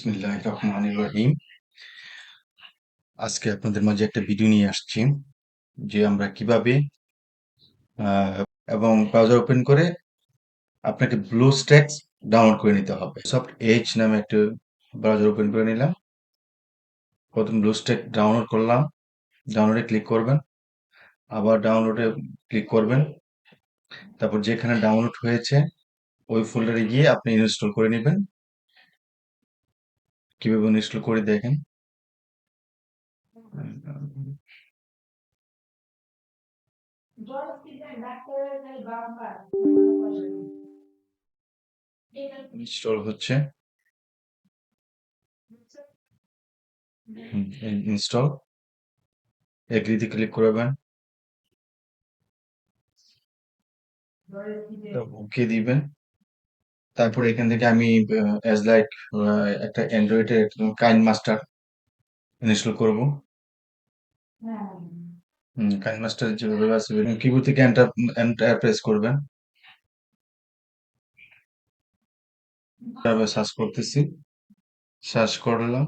বিসমিল্লাহির রহমানির রহিম। আজকে আপনাদের মাঝে একটা ভিডিও নিয়ে আসছি যে আমরা কিভাবে আহ, এবং ব্রাউজার ওপেন করে আপনাকে ব্লুস্ট্যাক্স ডাউনলোড করে নিতে হবে। সফট এজ নামে একটা ব্রাউজার ওপেন করে নিলাম। প্রথম ব্লুস্ট্যাক ডাউনলোড করলাম, ডাউনলোডে ক্লিক করবেন, আবার ডাউনলোডে ক্লিক করবেন, তারপর যেখানে ডাউনলোড হয়েছে ওই ফোল্ডারে গিয়ে আপনি ইনস্টল করে নেবেন। কিভাবে ইনস্টল করে দেখেন। ইনস্টল হচ্ছে, ইনস্টল, এগ্রিতে ক্লিক করবেন, ওকে দিবেন। তারপর এখান থেকে আমি অ্যাজ লাইক একটা অ্যান্ড্রয়েডের কাইন মাস্টার ইনস্টল করব। কাইন মাস্টার যেভাবে আছে কিবোর্ড থেকে এন্টার এন্টার প্রেস করবেন। তারপর সার্চ করতেছি, সার্চ করলাম,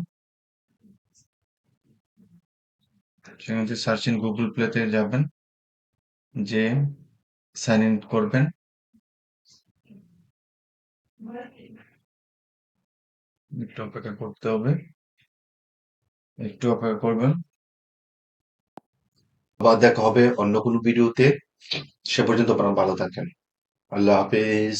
সেখান থেকে সার্চ ইন গুগল প্লেতে যাবেন, যে সাইন ইন করবেন। একটু অপেক্ষা করতে হবে, একটু অপেক্ষা করবেন। আবার দেখা হবে অন্য কোনো ভিডিওতে। সে পর্যন্ত আপনারা ভালো থাকেন। আল্লাহ হাফেজ।